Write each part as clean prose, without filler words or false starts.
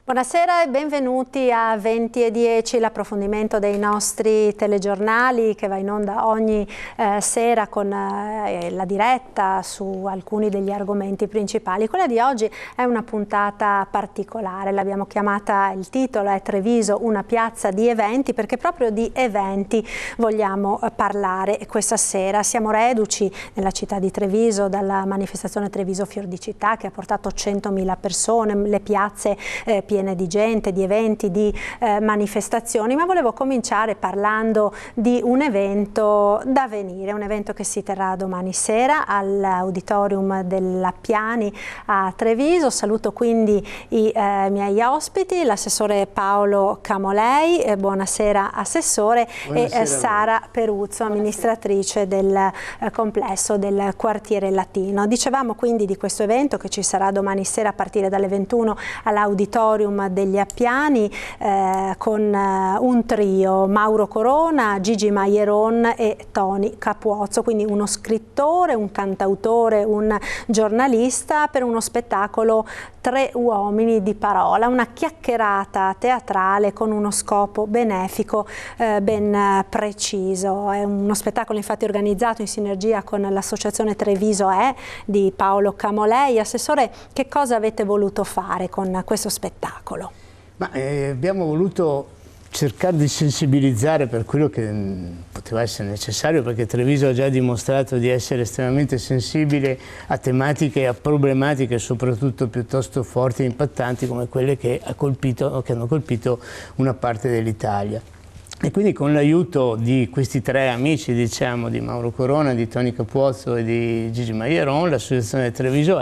Buonasera e benvenuti a 20:10, l'approfondimento dei nostri telegiornali che va in onda ogni sera con la diretta su alcuni degli argomenti principali. Quella di oggi è una puntata particolare, l'abbiamo chiamata, il titolo è Treviso, una piazza di eventi, perché proprio di eventi vogliamo parlare questa sera. Siamo reduci nella città di Treviso dalla manifestazione Treviso Fior di Città che ha portato 100.000 persone, le piazze piene di gente, di eventi, di manifestazioni, ma volevo cominciare parlando di un evento da venire, un evento che si terrà domani sera all'Auditorium dell'Appiani a Treviso. Saluto quindi i miei ospiti, l'assessore Paolo Camolei, buonasera assessore, buonasera, e Sara Peruzzo, amministratrice del complesso del Quartiere Latino. Dicevamo quindi di questo evento che ci sarà domani sera a partire dalle 21 all'Auditorium degli Appiani con un trio, Mauro Corona, Gigi Maieron e Toni Capuozzo, quindi uno scrittore, un cantautore, un giornalista, per uno spettacolo Tre uomini di parola, una chiacchierata teatrale con uno scopo benefico ben preciso. È uno spettacolo infatti organizzato in sinergia con l'associazione Treviso di Paolo Camolei. Assessore, che cosa avete voluto fare con questo spettacolo? Abbiamo voluto cercare di sensibilizzare per quello che poteva essere necessario, perché Treviso ha già dimostrato di essere estremamente sensibile a tematiche e a problematiche soprattutto piuttosto forti e impattanti come quelle che hanno colpito una parte dell'Italia. E quindi con l'aiuto di questi tre amici, diciamo, di Mauro Corona, di Toni Capuozzo e di Gigi Maieron, l'associazione Treviso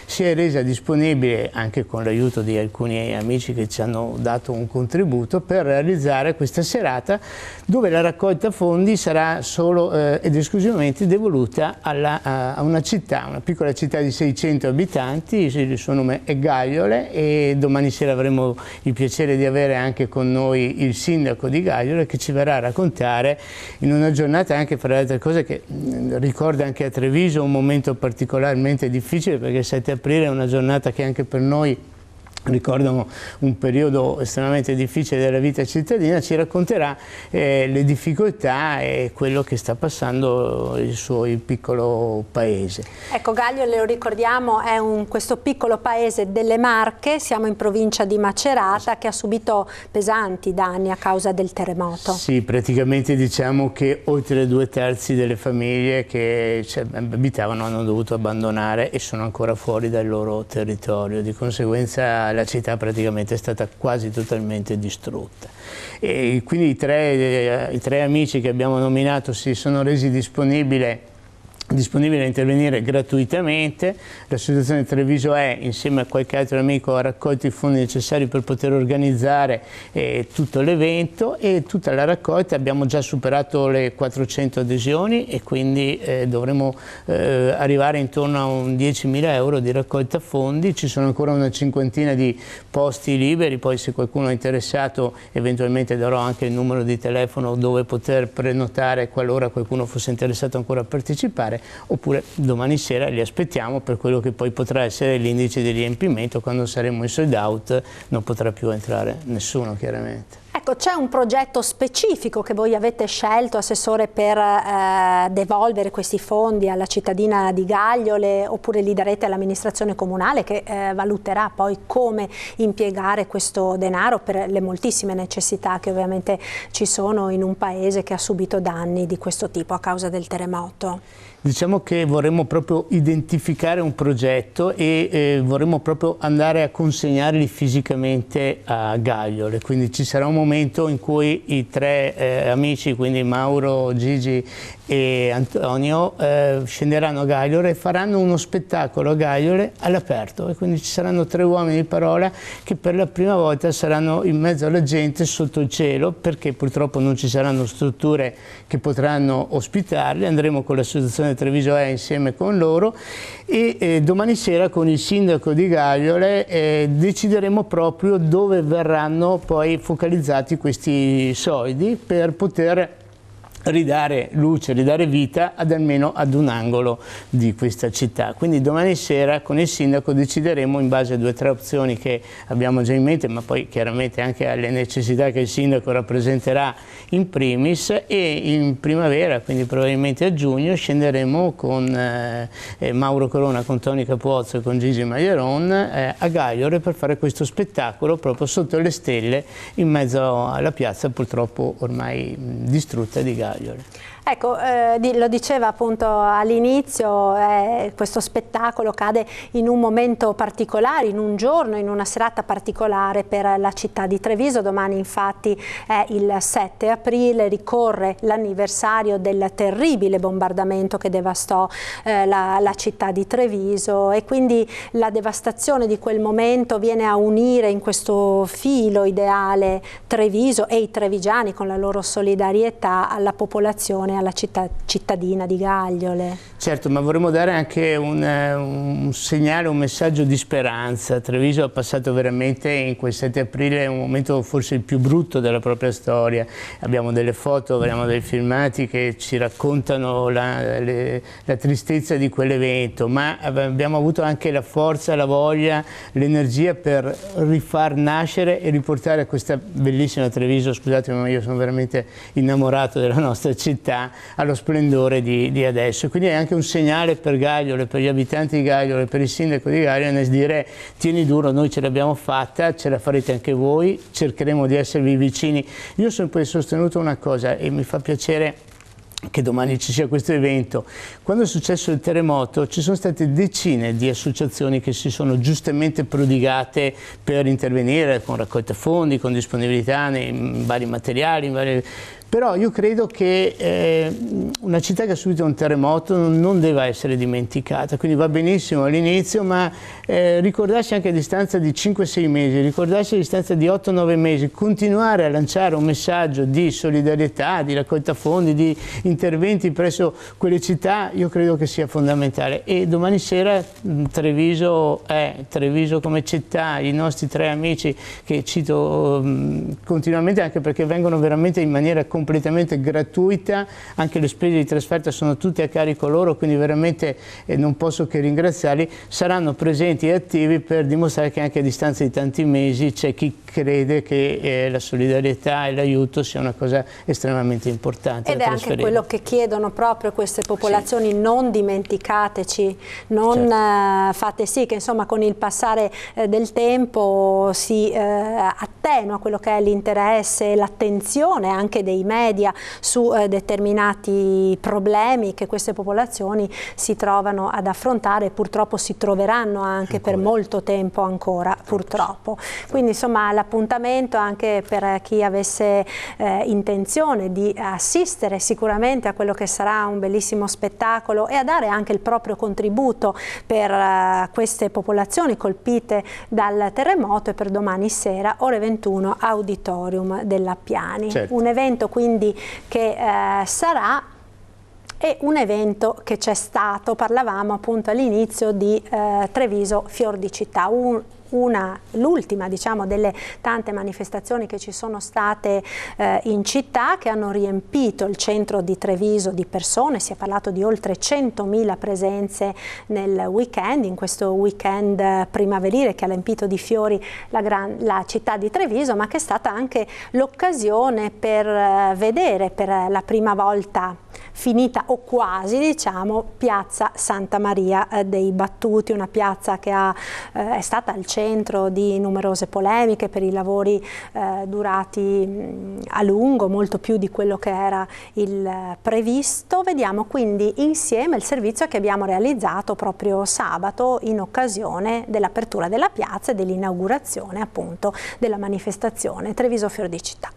si è resa disponibile, anche con l'aiuto di alcuni amici che ci hanno dato un contributo, per realizzare questa serata dove la raccolta fondi sarà solo ed esclusivamente devoluta a una città, una piccola città di 600 abitanti, il suo nome è Gagliole, e domani sera avremo il piacere di avere anche con noi il sindaco di Gagliole, che ci verrà a raccontare in una giornata, anche fra le altre cose, che ricorda anche a Treviso un momento particolarmente difficile, perché il 7 aprile è una giornata che anche per noi ricordano un periodo estremamente difficile della vita cittadina. Ci racconterà le difficoltà e quello che sta passando il suo piccolo paese. Ecco, Gagliole, lo ricordiamo, è questo piccolo paese delle Marche, siamo in provincia di Macerata, che ha subito pesanti danni a causa del terremoto. Sì, praticamente diciamo che oltre 2/3 delle famiglie che abitavano hanno dovuto abbandonare e sono ancora fuori dal loro territorio, di conseguenza la città praticamente è stata quasi totalmente distrutta. E quindi i tre amici che abbiamo nominato si sono resi disponibili a intervenire gratuitamente. L'associazione Treviso insieme a qualche altro amico, ha raccolto i fondi necessari per poter organizzare tutto l'evento, e tutta la raccolta, abbiamo già superato le 400 adesioni e quindi dovremo arrivare intorno a un 10.000 euro di raccolta fondi. Ci sono ancora una cinquantina di posti liberi, poi se qualcuno è interessato eventualmente darò anche il numero di telefono dove poter prenotare qualora qualcuno fosse interessato ancora a partecipare. Oppure domani sera li aspettiamo per quello che poi potrà essere l'indice di riempimento. Quando saremo in sold out non potrà più entrare nessuno, chiaramente. Ecco, c'è un progetto specifico che voi avete scelto, assessore, per devolvere questi fondi alla cittadina di Gagliole, oppure li darete all'amministrazione comunale che valuterà poi come impiegare questo denaro per le moltissime necessità che ovviamente ci sono in un paese che ha subito danni di questo tipo a causa del terremoto? Diciamo che vorremmo proprio identificare un progetto e vorremmo proprio andare a consegnarli fisicamente a Gagliole, quindi ci sarà un momento in cui i tre amici, quindi Mauro, Gigi e Antonio, scenderanno a Gagliole e faranno uno spettacolo a Gagliole all'aperto, e quindi ci saranno tre uomini di parola che per la prima volta saranno in mezzo alla gente sotto il cielo, perché purtroppo non ci saranno strutture che potranno ospitarli. Andremo con l'associazione Treviso insieme con loro, e domani sera con il sindaco di Gagliole decideremo proprio dove verranno poi focalizzati questi soldi per poter ridare luce, ridare vita almeno ad un angolo di questa città. Quindi domani sera con il sindaco decideremo in base a 2 o 3 opzioni che abbiamo già in mente, ma poi chiaramente anche alle necessità che il sindaco rappresenterà in primis, e in primavera, quindi probabilmente a giugno, scenderemo con Mauro Corona, con Toni Capozzo e con Gigi Maglieron a Gagliore per fare questo spettacolo proprio sotto le stelle in mezzo alla piazza purtroppo ormai distrutta di Gagliore. Ecco, lo diceva appunto all'inizio, questo spettacolo cade in un momento particolare, in un giorno, in una serata particolare per la città di Treviso. Domani infatti è il 7 aprile, ricorre l'anniversario del terribile bombardamento che devastò la città di Treviso, e quindi la devastazione di quel momento viene a unire in questo filo ideale Treviso e i trevigiani con la loro solidarietà alla popolazione, alla cittadina di Gagliole. Certo, ma vorremmo dare anche un segnale, un messaggio di speranza. Treviso ha passato veramente in quel 7 aprile un momento forse il più brutto della propria storia. Abbiamo delle foto, abbiamo dei filmati che ci raccontano la tristezza di quell'evento, ma abbiamo avuto anche la forza, la voglia, l'energia per rifar nascere e riportare questa bellissima Treviso, scusatemi ma io sono veramente innamorato della nostra città, allo splendore di adesso. Quindi è anche un segnale per Gagliole, per gli abitanti di Gagliole, per il sindaco di Gagliole, nel dire: tieni duro, noi ce l'abbiamo fatta, ce la farete anche voi, cercheremo di esservi vicini. Io ho sempre sostenuto una cosa e mi fa piacere che domani ci sia questo evento. Quando è successo il terremoto ci sono state decine di associazioni che si sono giustamente prodigate per intervenire con raccolta fondi, con disponibilità in vari materiali, però io credo che una città che ha subito un terremoto non deve essere dimenticata, quindi va benissimo all'inizio, ma ricordarsi anche a distanza di 5-6 mesi, ricordarsi a distanza di 8-9 mesi, continuare a lanciare un messaggio di solidarietà, di raccolta fondi, di interventi presso quelle città, io credo che sia fondamentale. E domani sera Treviso come città, i nostri 3 amici che cito continuamente, anche perché vengono veramente in maniera completamente gratuita, anche le spese di trasferta sono tutte a carico loro, quindi veramente non posso che ringraziarli, saranno presenti e attivi per dimostrare che anche a distanza di tanti mesi c'è chi crede che la solidarietà e l'aiuto sia una cosa estremamente importante. Ed è anche quello che chiedono proprio queste popolazioni: sì. Non dimenticateci, non fate sì che insomma con il passare del tempo si attenua quello che è l'interesse e l'attenzione anche dei media su determinati problemi che queste popolazioni si trovano ad affrontare e purtroppo si troveranno anche per molto tempo ancora, purtroppo. Quindi insomma l'appuntamento anche per chi avesse intenzione di assistere sicuramente a quello che sarà un bellissimo spettacolo e a dare anche il proprio contributo per queste popolazioni colpite dal terremoto, e per domani sera ore 21 Auditorium dell'Appiani. Certo. Un evento quindi che sarà, è un evento che c'è stato, parlavamo appunto all'inizio di Treviso Fior di Città, l'ultima diciamo delle tante manifestazioni che ci sono state in città, che hanno riempito il centro di Treviso di persone. Si è parlato di oltre 100.000 presenze nel weekend, in questo weekend primaverile che ha riempito di fiori la città di Treviso, ma che è stata anche l'occasione per vedere per la prima volta, finita o quasi diciamo, Piazza Santa Maria dei Battuti, una piazza che è stata al centro di numerose polemiche per i lavori durati a lungo, molto più di quello che era il previsto. Vediamo quindi insieme il servizio che abbiamo realizzato proprio sabato in occasione dell'apertura della piazza e dell'inaugurazione appunto della manifestazione Treviso Fior di Città.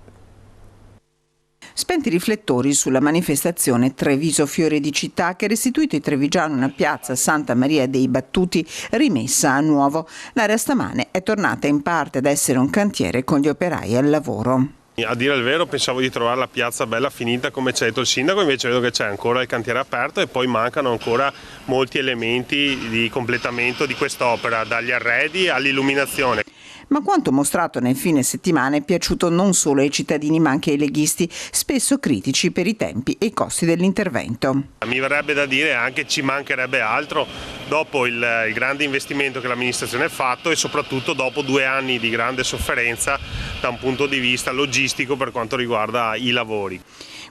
Spenti i riflettori sulla manifestazione Treviso Fiore di Città, che ha restituito ai trevigiani una piazza Santa Maria dei Battuti rimessa a nuovo. L'area stamane è tornata in parte ad essere un cantiere con gli operai al lavoro. A dire il vero pensavo di trovare la piazza bella finita come ci ha detto il sindaco, invece vedo che c'è ancora il cantiere aperto e poi mancano ancora molti elementi di completamento di quest'opera, dagli arredi all'illuminazione. Ma quanto mostrato nel fine settimana è piaciuto non solo ai cittadini ma anche ai leghisti, spesso critici per i tempi e i costi dell'intervento. Mi verrebbe da dire anche ci mancherebbe altro dopo il grande investimento che l'amministrazione ha fatto e soprattutto dopo 2 anni di grande sofferenza da un punto di vista logistico per quanto riguarda i lavori.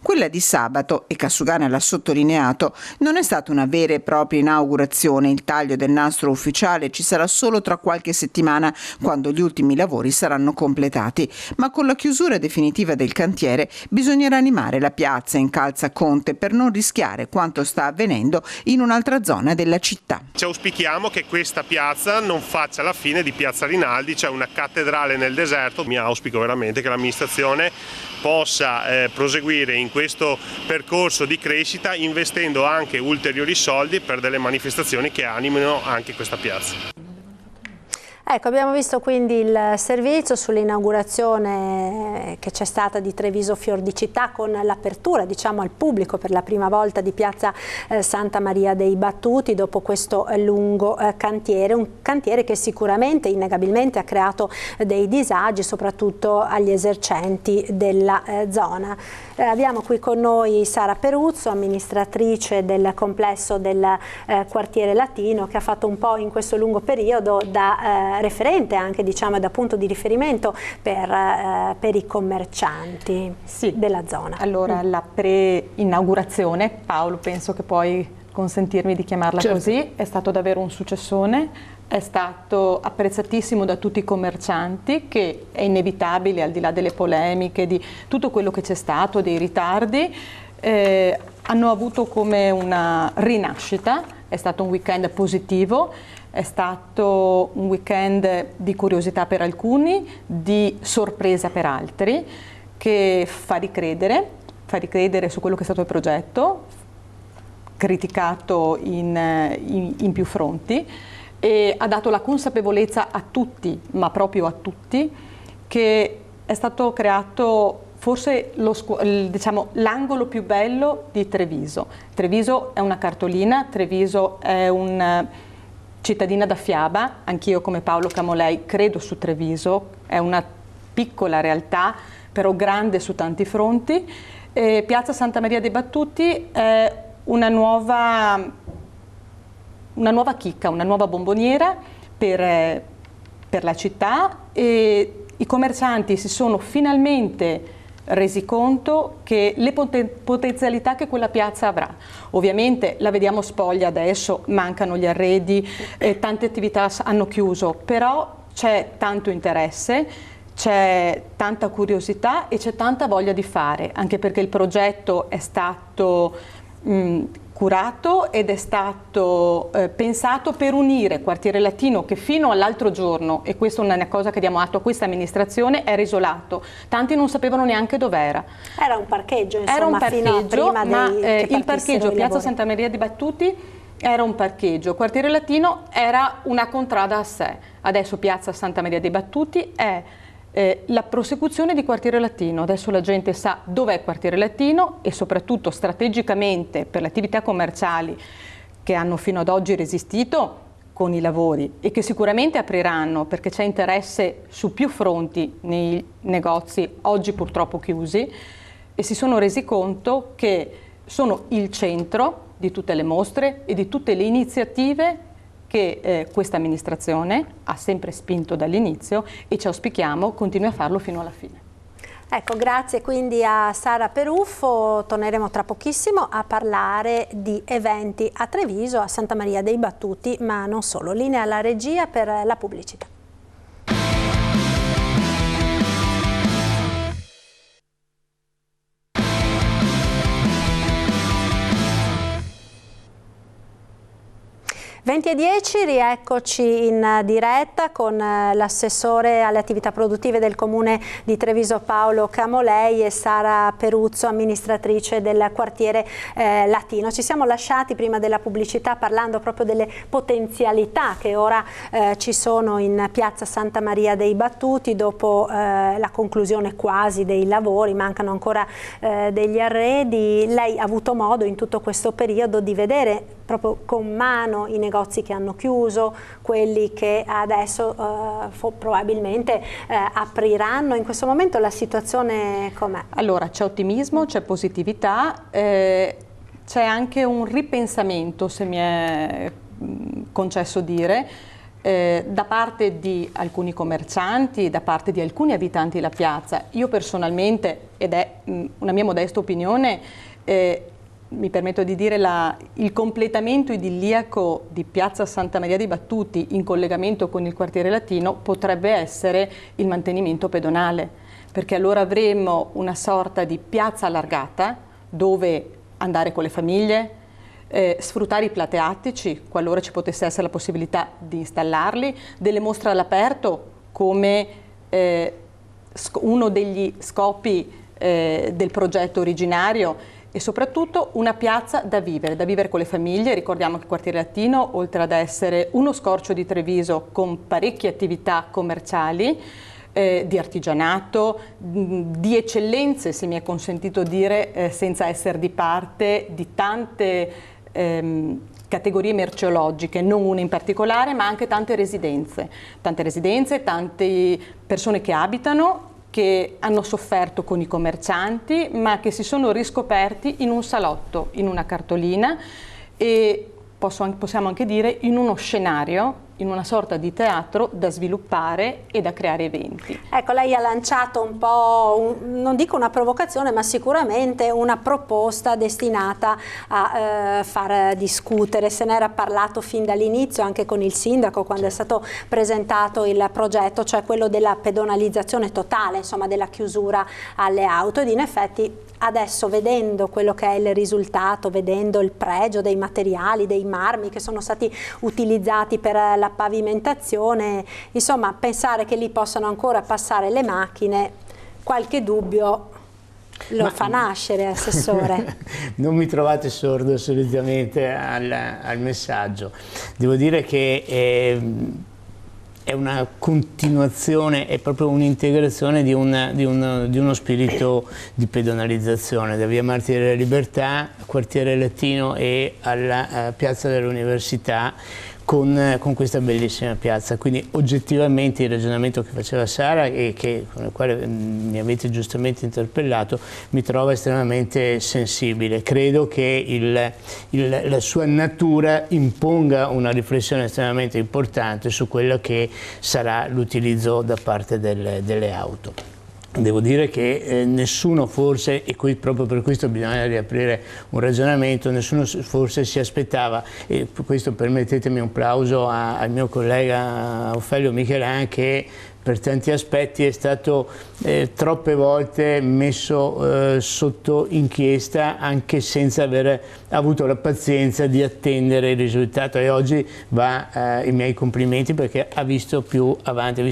Quella di sabato, e Casugana l'ha sottolineato, non è stata una vera e propria inaugurazione. Il taglio del nastro ufficiale ci sarà solo tra qualche settimana, quando gli ultimi lavori saranno completati. Ma con la chiusura definitiva del cantiere bisognerà animare la piazza in Calza Conte per non rischiare quanto sta avvenendo in un'altra zona della città. Ci auspichiamo che questa piazza non faccia la fine di Piazza Rinaldi, cioè una cattedrale nel deserto. Mi auspico veramente che l'amministrazione possa proseguire in questo percorso di crescita investendo anche ulteriori soldi per delle manifestazioni che animino anche questa piazza. Ecco, abbiamo visto quindi il servizio sull'inaugurazione che c'è stata di Treviso Fior di Città con l'apertura, diciamo, al pubblico per la prima volta di piazza Santa Maria dei Battuti dopo questo lungo cantiere, un cantiere che sicuramente, innegabilmente ha creato dei disagi soprattutto agli esercenti della zona. Abbiamo qui con noi Sara Peruzzo, amministratrice del complesso del quartiere latino, che ha fatto un po' in questo lungo periodo da referente anche, diciamo, da punto di riferimento per i commercianti della zona. Allora, la pre-inaugurazione, Paolo, penso che puoi consentirmi di chiamarla così, è stato davvero un successone, è stato apprezzatissimo da tutti i commercianti, che è inevitabile, al di là delle polemiche, di tutto quello che c'è stato, dei ritardi, hanno avuto come una rinascita, è stato un weekend positivo. È stato un weekend di curiosità per alcuni, di sorpresa per altri, che fa ricredere su quello che è stato il progetto, criticato in più fronti, e ha dato la consapevolezza a tutti, ma proprio a tutti, che è stato creato forse l'angolo più bello di Treviso. Treviso è una cartolina, Treviso è un cittadina da fiaba, anch'io come Paolo Camolei credo su Treviso, è una piccola realtà però grande su tanti fronti. Piazza Santa Maria dei Battuti è una nuova chicca, una nuova bomboniera per la città, e i commercianti si sono finalmente resi conto che le potenzialità che quella piazza avrà. Ovviamente la vediamo spoglia adesso, mancano gli arredi, tante attività hanno chiuso, però c'è tanto interesse, c'è tanta curiosità e c'è tanta voglia di fare, anche perché il progetto è stato curato ed è stato pensato per unire Quartiere Latino, che fino all'altro giorno, e questa è una cosa che diamo atto a questa amministrazione, era isolato. Tanti non sapevano neanche dov'era. Era un parcheggio, insomma, era un parcheggio, fino a prima il parcheggio Piazza Santa Maria dei Battuti era un parcheggio, Quartiere Latino era una contrada a sé. Adesso Piazza Santa Maria dei Battuti è la prosecuzione di Quartiere Latino. Adesso la gente sa dov'è Quartiere Latino, e soprattutto strategicamente per le attività commerciali che hanno fino ad oggi resistito con i lavori e che sicuramente apriranno, perché c'è interesse su più fronti nei negozi oggi purtroppo chiusi, e si sono resi conto che sono il centro di tutte le mostre e di tutte le iniziative che questa amministrazione ha sempre spinto dall'inizio, e ci auspichiamo continui a farlo fino alla fine. Ecco, grazie quindi a Sara Peruffo. Torneremo tra pochissimo a parlare di eventi a Treviso, a Santa Maria dei Battuti, ma non solo. Linea alla regia per la pubblicità. e 20:10, rieccoci in diretta con l'assessore alle attività produttive del Comune di Treviso Paolo Camolei e Sara Peruzzo, amministratrice del quartiere latino. Ci siamo lasciati prima della pubblicità parlando proprio delle potenzialità che ora ci sono in piazza Santa Maria dei Battuti dopo la conclusione quasi dei lavori, mancano ancora degli arredi. Lei ha avuto modo in tutto questo periodo di vedere proprio con mano i negozi che hanno chiuso, quelli che adesso probabilmente apriranno. In questo momento la situazione com'è? Allora, c'è ottimismo, c'è positività, c'è anche un ripensamento, se mi è concesso dire, da parte di alcuni commercianti, da parte di alcuni abitanti della piazza. Io personalmente, ed è una mia modesta opinione, mi permetto di dire il completamento idilliaco di piazza Santa Maria dei Battuti in collegamento con il quartiere latino potrebbe essere il mantenimento pedonale, perché allora avremmo una sorta di piazza allargata dove andare con le famiglie, sfruttare i plateattici qualora ci potesse essere la possibilità di installarli, delle mostre all'aperto come uno degli scopi del progetto originario, e soprattutto una piazza da vivere con le famiglie. Ricordiamo che il quartiere latino, oltre ad essere uno scorcio di Treviso con parecchie attività commerciali, di artigianato, di eccellenze, se mi è consentito dire, senza essere di parte, di tante categorie merceologiche, non una in particolare, ma anche tante residenze, tante persone che abitano, che hanno sofferto con i commercianti, ma che si sono riscoperti in un salotto, in una cartolina e possiamo anche dire in uno scenario, in una sorta di teatro da sviluppare e da creare eventi. Ecco, lei ha lanciato un po', non dico una provocazione, ma sicuramente una proposta destinata a far discutere. Se ne era parlato fin dall'inizio anche con il sindaco quando è stato presentato il progetto, cioè quello della pedonalizzazione totale, insomma della chiusura alle auto, ed in effetti adesso, vedendo quello che è il risultato, vedendo il pregio dei materiali, dei marmi che sono stati utilizzati per la pavimentazione, insomma pensare che lì possano ancora passare le macchine, qualche dubbio lo fa nascere, Assessore. Non mi trovate sordo assolutamente al messaggio. Devo dire che è una continuazione, è proprio un'integrazione di uno spirito di pedonalizzazione, da via Martiri della Libertà, quartiere latino e alla piazza dell'Università, con questa bellissima piazza. Quindi oggettivamente il ragionamento che faceva Sara e con il quale mi avete giustamente interpellato mi trova estremamente sensibile. Credo che la sua natura imponga una riflessione estremamente importante su quello che sarà l'utilizzo da parte delle auto. Devo dire che nessuno forse, e proprio per questo bisogna riaprire un ragionamento, nessuno forse si aspettava, e per questo permettetemi un plauso al mio collega Ofelio Michelan, che per tanti aspetti è stato troppe volte messo sotto inchiesta anche senza aver avuto la pazienza di attendere il risultato, e oggi va i miei complimenti perché ha visto più avanti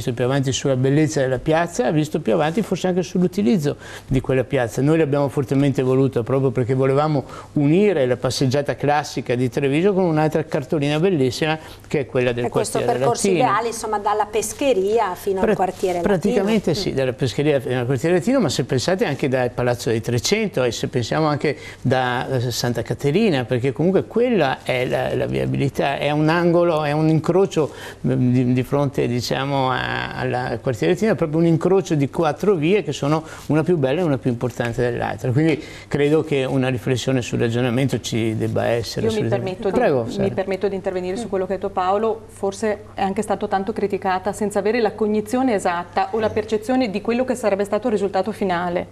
sulla bellezza della piazza, ha visto più avanti forse anche sull'utilizzo di quella piazza. Noi l'abbiamo fortemente voluta proprio perché volevamo unire la passeggiata classica di Treviso con un'altra cartolina bellissima che è quella del quartiere latino. Questo percorso ideale, insomma, dalla pescheria fino al quartiere latino. Praticamente sì, dalla pescheria fino al quartiere latino, ma se pensate anche dal Palazzo dei 300 e se pensiamo anche da Santa Caterina, perché comunque quella è la viabilità, è un angolo, è un incrocio di fronte, diciamo, al quartiere latino, è proprio un incrocio di 4 vie che sono una più bella e una più importante dell'altra. Quindi credo che una riflessione sul ragionamento ci debba essere. Io mi permetto di intervenire su quello che ha detto Paolo. Forse è anche stato tanto criticata senza avere la cognizione esatta o la percezione di quello che sarebbe stato il risultato finale,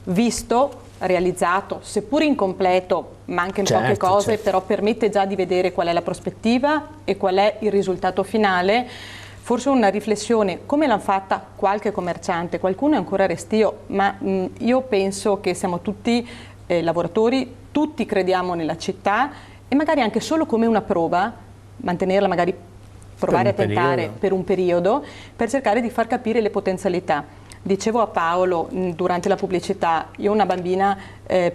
visto, realizzato, seppur incompleto, ma anche in poche cose, però permette già di vedere qual è la prospettiva e qual è il risultato finale. Forse una riflessione, come l'hanno fatta qualche commerciante, qualcuno è ancora restio, ma io penso che siamo tutti lavoratori, tutti crediamo nella città, e magari anche solo come una prova, mantenerla, magari provare a tentare per un periodo, per cercare di far capire le potenzialità. Dicevo a Paolo durante la pubblicità, io ho una bambina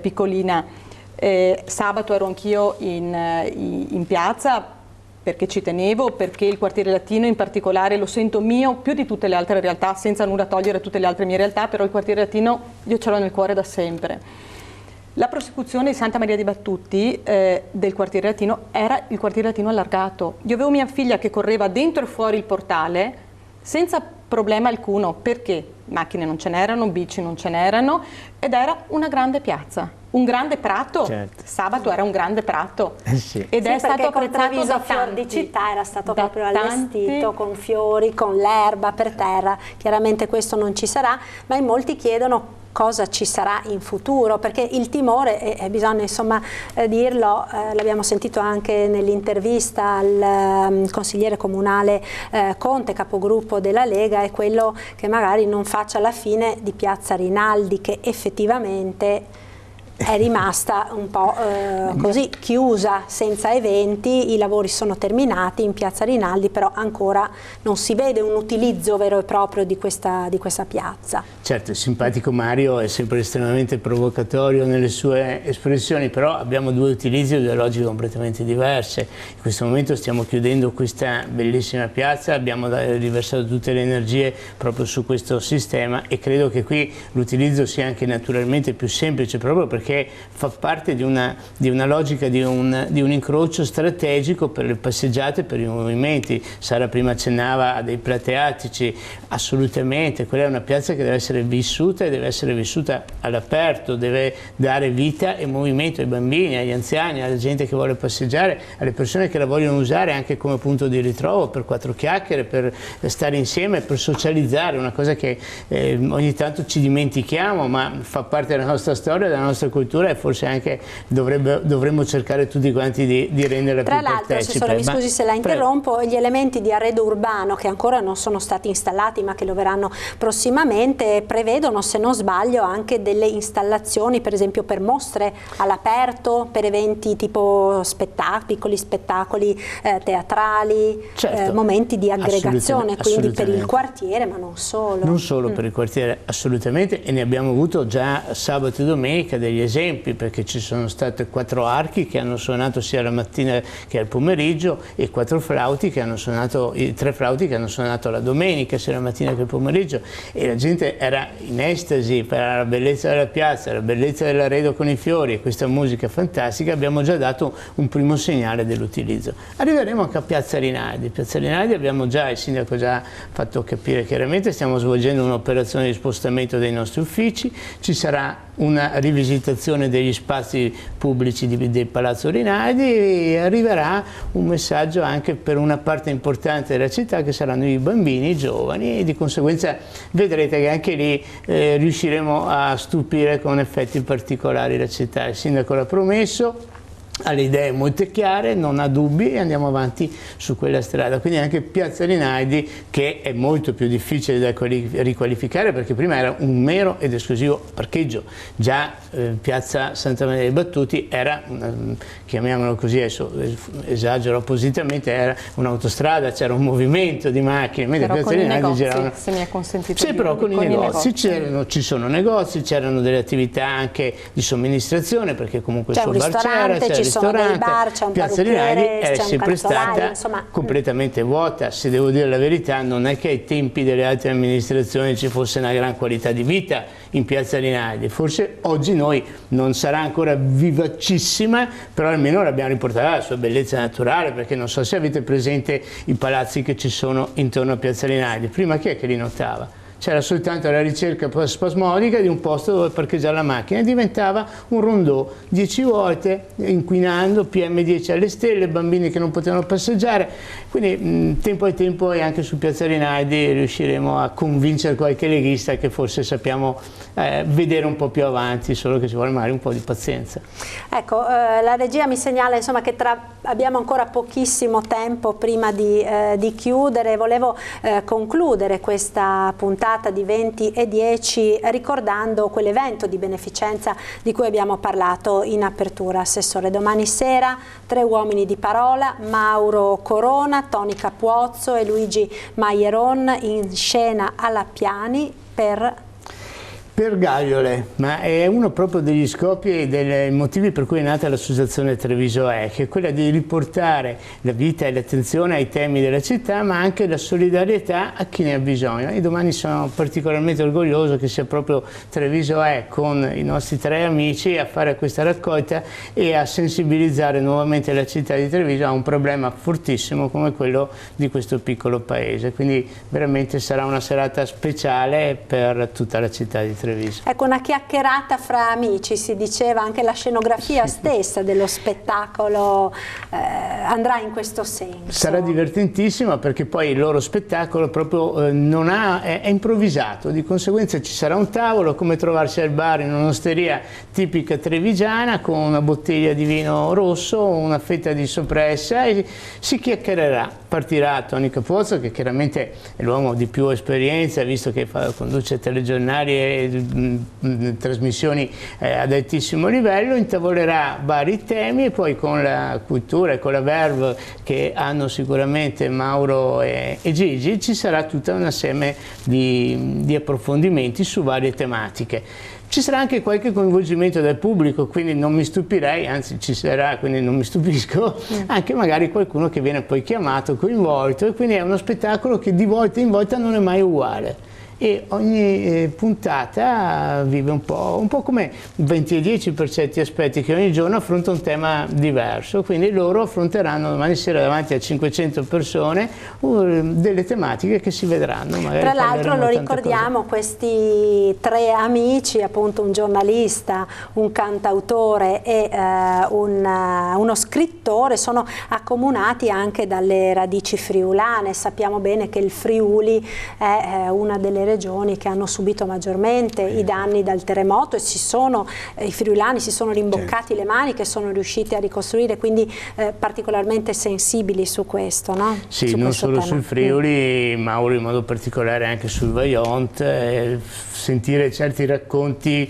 piccolina, sabato ero anch'io in piazza perché ci tenevo, perché il quartiere latino in particolare lo sento mio più di tutte le altre realtà, senza nulla togliere a tutte le altre mie realtà, però il quartiere latino io ce l'ho nel cuore da sempre. La prosecuzione di Santa Maria dei Battuti del quartiere latino era il quartiere latino allargato. Io avevo mia figlia che correva dentro e fuori il portale senza problema alcuno, perché macchine non ce n'erano, bici non ce n'erano, ed era una grande piazza, un grande prato. Certo. Sabato era un grande prato. Sì. Ed è stato con apprezzato Treviso da Fior tanti, di Città era stato da proprio allestito con fiori, con l'erba per terra. Chiaramente questo non ci sarà, ma in molti chiedono cosa ci sarà in futuro, perché il timore, e bisogna insomma dirlo, l'abbiamo sentito anche nell'intervista al consigliere comunale Conte, capogruppo della Lega, è quello che magari non faccia la fine di Piazza Rinaldi, che effettivamente è rimasta un po' così chiusa, senza eventi. I lavori sono terminati in Piazza Rinaldi, però ancora non si vede un utilizzo vero e proprio di questa piazza. Certo, il simpatico Mario è sempre estremamente provocatorio nelle sue espressioni, però abbiamo due utilizzi e due logiche completamente diverse. In questo momento stiamo chiudendo questa bellissima piazza, abbiamo riversato tutte le energie proprio su questo sistema e credo che qui l'utilizzo sia anche naturalmente più semplice, proprio perché fa parte di una logica di un incrocio strategico per le passeggiate, per i movimenti. Sara prima accennava a dei plateatici, assolutamente, quella è una piazza che deve essere vissuta e deve essere vissuta all'aperto, deve dare vita e movimento ai bambini, agli anziani, alla gente che vuole passeggiare, alle persone che la vogliono usare anche come punto di ritrovo, per quattro chiacchiere, per stare insieme, per socializzare, una cosa che ogni tanto ci dimentichiamo, ma fa parte della nostra storia, della nostra cultura e forse anche dovremmo cercare tutti quanti di renderla più partecipe. Tra l'altro, Assessore, mi scusi se la interrompo, gli elementi di arredo urbano che ancora non sono stati installati ma che lo verranno prossimamente prevedono, se non sbaglio, anche delle installazioni, per esempio per mostre all'aperto, per eventi tipo piccoli spettacoli teatrali, certo, momenti di aggregazione, quindi per il quartiere, ma non solo. Non solo per il quartiere, assolutamente, e ne abbiamo avuto già sabato e domenica degli esempi, perché ci sono state 4 archi che hanno suonato sia la mattina che al pomeriggio e 4 flauti che hanno suonato, 3 flauti che hanno suonato la domenica sia la mattina che il pomeriggio, e la gente era in estasi per la bellezza della piazza, la bellezza dell'arredo con i fiori e questa musica fantastica. Abbiamo già dato un primo segnale dell'utilizzo. Arriveremo anche a Piazza Rinaldi. Piazza Rinaldi abbiamo già, il sindaco ha già fatto capire chiaramente, stiamo svolgendo un'operazione di spostamento dei nostri uffici, ci sarà una rivisitazione degli spazi pubblici del Palazzo Rinaldi e arriverà un messaggio anche per una parte importante della città che saranno i bambini, i giovani, e di conseguenza vedrete che anche lì riusciremo a stupire con effetti particolari la città. Il sindaco l'ha promesso, ha le idee molto chiare, non ha dubbi e andiamo avanti su quella strada. Quindi anche Piazza Rinaldi, che è molto più difficile da riqualificare perché prima era un mero ed esclusivo parcheggio, già Piazza Santa Maria dei Battuti era, chiamiamolo così, adesso esagero appositamente, era un'autostrada, c'era un movimento di macchine, mentre Piazza Rinaldi giravano. Se mi è consentito. Sì, però con i negozi ci sono negozi, c'erano delle attività anche di somministrazione, perché comunque sul bar c'era, ci sono dei bar, c'è un Piazza Rinaldi è c'è sempre un stata insomma, completamente vuota. Se devo dire la verità, non è che ai tempi delle altre amministrazioni ci fosse una gran qualità di vita in Piazza Rinaldi, forse oggi noi non sarà ancora vivacissima, però almeno l'abbiamo riportata alla sua bellezza naturale, perché non so se avete presente i palazzi che ci sono intorno a Piazza Rinaldi. Prima chi è che li notava? C'era soltanto la ricerca spasmodica di un posto dove parcheggiare la macchina e diventava un rondò 10 volte, inquinando, PM10 alle stelle, bambini che non potevano passeggiare. Quindi tempo al tempo e anche su Piazza Rinaldi riusciremo a convincere qualche leghista che forse sappiamo vedere un po' più avanti, solo che ci vuole magari un po' di pazienza. Ecco, la regia mi segnala insomma che abbiamo ancora pochissimo tempo prima di chiudere. Volevo concludere questa puntata di 20 e 10 ricordando quell'evento di beneficenza di cui abbiamo parlato in apertura. Assessore, domani sera 3 uomini di parola, Mauro Corona, Toni Capuozzo e Luigi Maieron in scena alla Piani per Per Gagliole, ma è uno proprio degli scopi e dei motivi per cui è nata l'associazione Treviso È, che è quella di riportare la vita e l'attenzione ai temi della città, ma anche la solidarietà a chi ne ha bisogno. E domani sono particolarmente orgoglioso che sia proprio Treviso È con i nostri 3 amici a fare questa raccolta e a sensibilizzare nuovamente la città di Treviso a un problema fortissimo come quello di questo piccolo paese. Quindi veramente sarà una serata speciale per tutta la città di Treviso. Ecco, una chiacchierata fra amici, si diceva, anche la scenografia stessa dello spettacolo andrà in questo senso. Sarà divertentissima perché poi il loro spettacolo proprio è improvvisato, di conseguenza ci sarà un tavolo come trovarsi al bar in un'osteria tipica trevigiana con una bottiglia di vino rosso, una fetta di soppressa e si chiacchiererà. Partirà Tony Capozzo, che chiaramente è l'uomo di più esperienza, visto che conduce telegiornali e trasmissioni ad altissimo livello, intavolerà vari temi e poi con la cultura e con la verve che hanno sicuramente Mauro e Gigi ci sarà tutta un assieme di approfondimenti su varie tematiche. Ci sarà anche qualche coinvolgimento del pubblico, quindi non mi stupirei, anzi ci sarà, quindi non mi stupisco, anche magari qualcuno che viene poi chiamato, coinvolto, e quindi è uno spettacolo che di volta in volta non è mai uguale. E ogni puntata vive un po' come 20 e 10 per certi aspetti, che ogni giorno affronta un tema diverso, quindi loro affronteranno domani sera davanti a 500 persone delle tematiche che si vedranno. Tra l'altro lo ricordiamo, questi 3 amici, appunto un giornalista, un cantautore e uno scrittore, sono accomunati anche dalle radici friulane. Sappiamo bene che il Friuli è una delle regioni che hanno subito maggiormente i danni dal terremoto e i friulani si sono rimboccati le maniche, sono riusciti a ricostruire, quindi particolarmente sensibili su questo, no? Sì, non solo sul Friuli, Mauro in modo particolare anche sul Vajont. Sentire certi racconti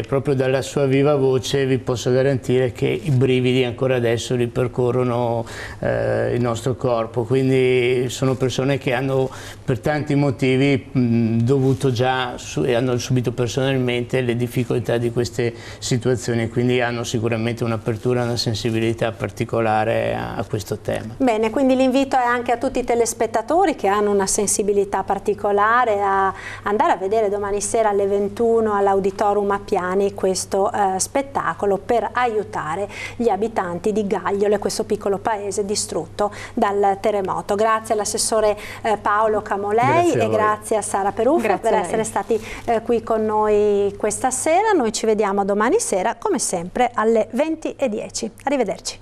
proprio dalla sua viva voce vi posso garantire che i brividi ancora adesso ripercorrono il nostro corpo, quindi sono persone che hanno per tanti motivi dovuto già e hanno subito personalmente le difficoltà di queste situazioni, quindi hanno sicuramente un'apertura, una sensibilità particolare a questo tema. Bene, quindi l'invito è anche a tutti i telespettatori che hanno una sensibilità particolare a andare a vedere domani sera alle 21 all'Auditorium Appiani questo spettacolo per aiutare gli abitanti di Gagliole, questo piccolo paese distrutto dal terremoto. Grazie all'assessore Paolo Camolei e grazie a Sara Peruffa per essere stati qui con noi questa sera. Noi ci vediamo domani sera come sempre alle 20:10. Arrivederci.